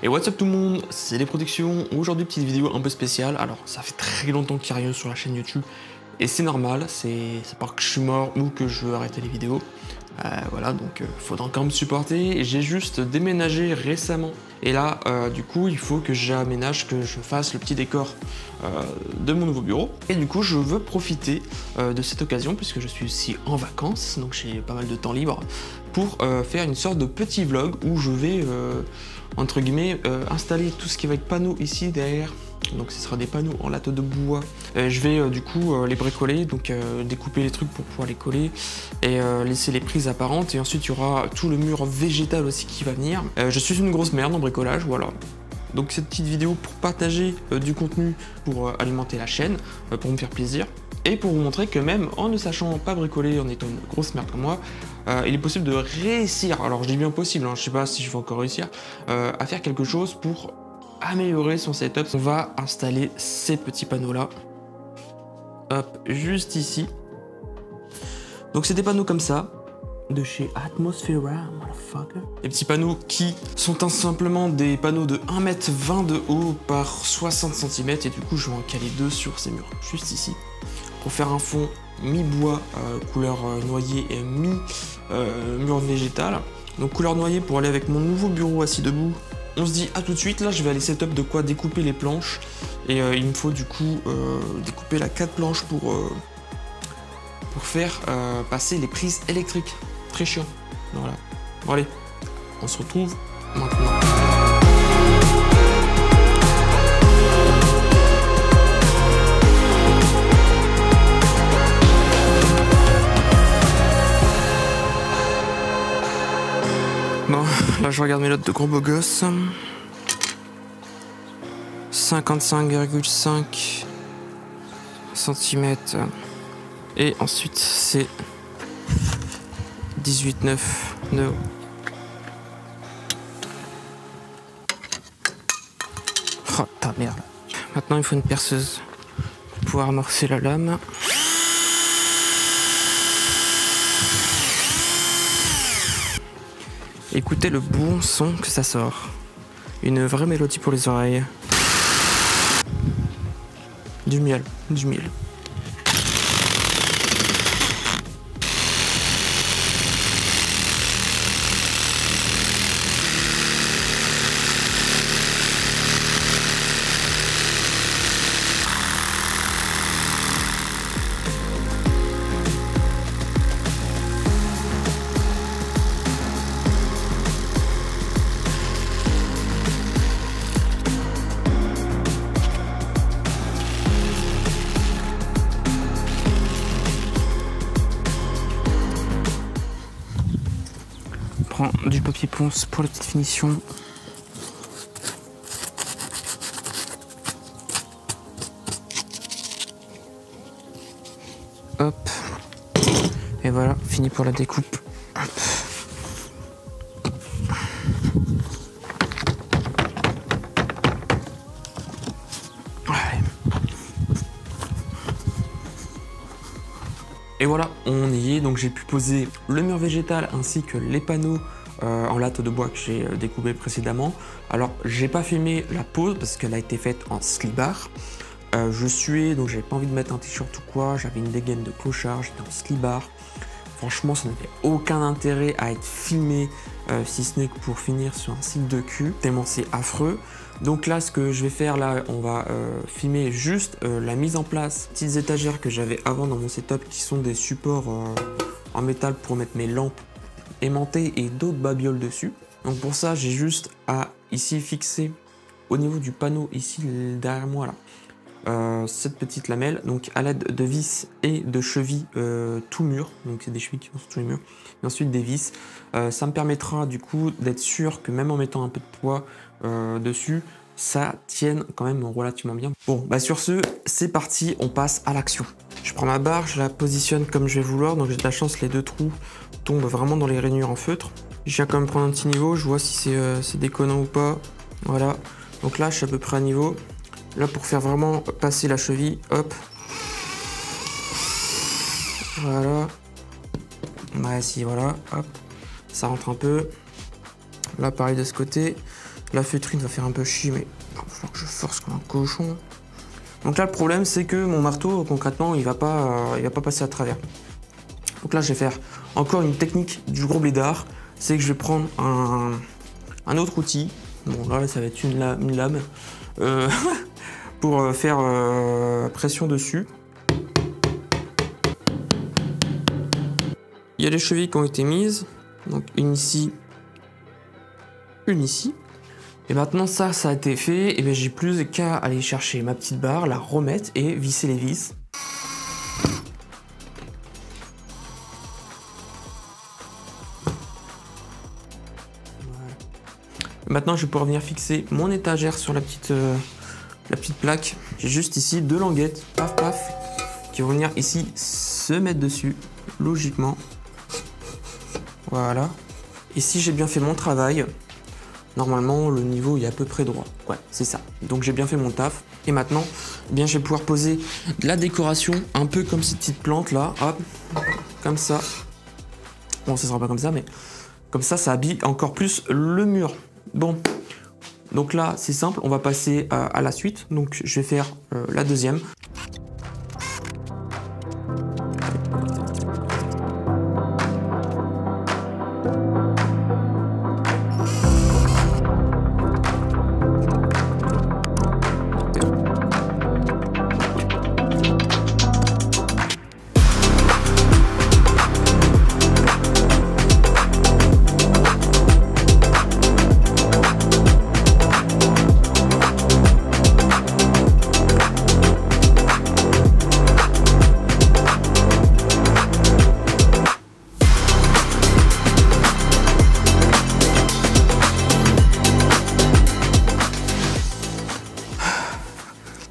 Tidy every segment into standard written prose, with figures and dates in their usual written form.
Et what's up tout le monde, c'est les productions. Aujourd'hui petite vidéo un peu spéciale. Alors ça fait très longtemps qu'il n'y a rien sur la chaîne YouTube et c'est normal, c'est pas que je suis mort ou que je veux arrêter les vidéos. Voilà, donc faudra encore me supporter. J'ai juste déménagé récemment et là du coup il faut que j'aménage, que je fasse le petit décor de mon nouveau bureau. Et du coup je veux profiter de cette occasion puisque je suis aussi en vacances, donc j'ai pas mal de temps libre pour faire une sorte de petit vlog où je vais entre guillemets installer tout ce qui va être panneaux ici derrière. Donc ce sera des panneaux en latte de bois. Je vais du coup les bricoler, donc découper les trucs pour pouvoir les coller et laisser les prises apparentes. Et ensuite il y aura tout le mur végétal aussi qui va venir. Je suis une grosse merde en bricolage, voilà. Donc cette petite vidéo pour partager du contenu, pour alimenter la chaîne, pour me faire plaisir. Et pour vous montrer que même en ne sachant pas bricoler, en étant une grosse merde comme moi, il est possible de réussir, alors je dis bien possible, hein, je sais pas si je vais encore réussir, à faire quelque chose pour améliorer son setup. On va installer ces petits panneaux là, hop, juste ici. Donc c'est des panneaux comme ça, de chez Atmosfera, motherfucker. Les petits panneaux qui sont tout simplement des panneaux de 1,20 m de haut par 60 cm et du coup je vais en caler deux sur ces murs, juste ici. Pour faire un fond mi-bois, couleur noyer et mi-mur végétal. Donc couleur noyer pour aller avec mon nouveau bureau assis debout. On se dit à tout de suite, là je vais aller setup de quoi découper les planches. Et il me faut du coup découper la 4 planches pour faire passer les prises électriques. Très chiant. Voilà. Bon allez, on se retrouve maintenant. Bon, là je regarde mes notes de gros beau gosse. 55,5 cm. Et ensuite c'est 18,9 de haut. Oh ta merde. Maintenant il faut une perceuse pour pouvoir amorcer la lame. Écoutez le bon son que ça sort. Une vraie mélodie pour les oreilles. Du miel, du miel. Du papier ponce pour la petite finition. Hop. Et voilà, fini pour la découpe. Hop. Allez. Et voilà, on y est. Donc j'ai pu poser le mur végétal ainsi que les panneaux en latte de bois que j'ai découpé précédemment. Alors j'ai pas filmé la pose parce qu'elle a été faite en slibard. Je suais, donc j'avais pas envie de mettre un t-shirt ou quoi, j'avais une dégaine de clochard, j'étais en slibard. Franchement ça n'avait aucun intérêt à être filmé si ce n'est que pour finir sur un site de cul, tellement c'est affreux. Donc là ce que je vais faire là, on va filmer juste la mise en place, petites étagères que j'avais avant dans mon setup qui sont des supports en métal pour mettre mes lampes aimantées et d'autres babioles dessus. Donc pour ça j'ai juste à ici fixer au niveau du panneau ici derrière moi là cette petite lamelle, donc à l'aide de vis et de chevilles tout mur, donc c'est des chevilles qui vont sur tous les murs, et ensuite des vis. Ça me permettra du coup d'être sûr que même en mettant un peu de poids dessus, ça tienne quand même relativement bien. Bon, bah sur ce, c'est parti, on passe à l'action. Je prends ma barre, je la positionne comme je vais vouloir, donc j'ai de la chance, les deux trous tombent vraiment dans les rainures en feutre. Je viens quand même prendre un petit niveau, je vois si c'est déconnant ou pas. Voilà, donc là je suis à peu près à niveau. Là pour faire vraiment passer la cheville, hop. Voilà. Ouais, si, voilà, hop. Ça rentre un peu. Là pareil de ce côté. La feutrine va faire un peu chier, mais il va falloir que je force comme un cochon. Donc là, le problème, c'est que mon marteau, concrètement, il va pas passer à travers. Donc là, je vais faire encore une technique du gros blédard. C'est que je vais prendre un autre outil. Bon, là, ça va être une lame. Pour faire pression dessus. Il y a les chevilles qui ont été mises. Donc une ici, une ici. Et maintenant ça a été fait, et bien j'ai plus qu'à aller chercher ma petite barre, la remettre et visser les vis. Voilà. Maintenant je vais pouvoir venir fixer mon étagère sur la petite plaque. J'ai juste ici 2 languettes, paf paf, qui vont venir ici se mettre dessus, logiquement. Voilà. Et si j'ai bien fait mon travail, normalement le niveau est à peu près droit. Ouais, c'est ça. Donc j'ai bien fait mon taf. Et maintenant, eh bien, je vais pouvoir poser de la décoration, un peu comme ces petites plantes là. Hop, comme ça. Bon, ce sera pas comme ça, mais comme ça habille encore plus le mur. Bon. Donc là, c'est simple, on va passer à la suite. Donc je vais faire la deuxième.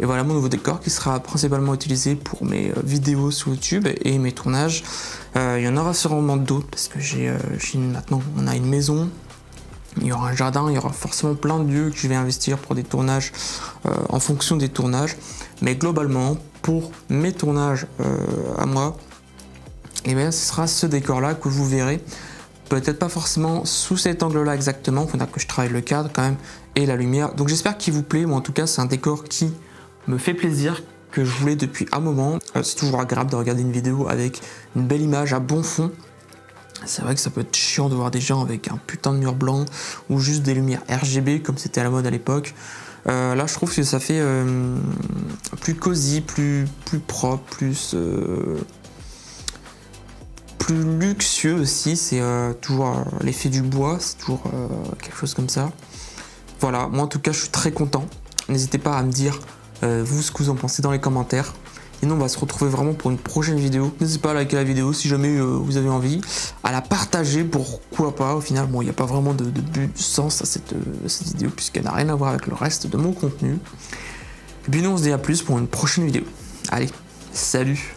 Et voilà mon nouveau décor qui sera principalement utilisé pour mes vidéos sur YouTube et mes tournages. Il y en aura sûrement d'autres parce que maintenant on a une maison, il y aura un jardin, il y aura forcément plein de lieux que je vais investir pour des tournages en fonction des tournages. Mais globalement, pour mes tournages à moi, et bien ce sera ce décor là que vous verrez. Peut-être pas forcément sous cet angle-là exactement, il faudra que je travaille le cadre quand même et la lumière. Donc j'espère qu'il vous plaît, moi en tout cas c'est un décor qui me fait plaisir, que je voulais depuis un moment. C'est toujours agréable de regarder une vidéo avec une belle image à bon fond. C'est vrai que ça peut être chiant de voir des gens avec un putain de mur blanc ou juste des lumières RGB comme c'était à la mode à l'époque. Là je trouve que ça fait plus cosy, plus propre, plus luxueux aussi. C'est toujours l'effet du bois, c'est toujours quelque chose comme ça. Voilà, moi en tout cas je suis très content. N'hésitez pas à me dire vous ce que vous en pensez dans les commentaires. Et nous on va se retrouver vraiment pour une prochaine vidéo. N'hésitez pas à liker la vidéo si jamais vous avez envie, à la partager, pourquoi pas. Au final bon, il n'y a pas vraiment de sens à cette vidéo puisqu'elle n'a rien à voir avec le reste de mon contenu. Et puis nous on se dit à plus pour une prochaine vidéo. Allez, salut!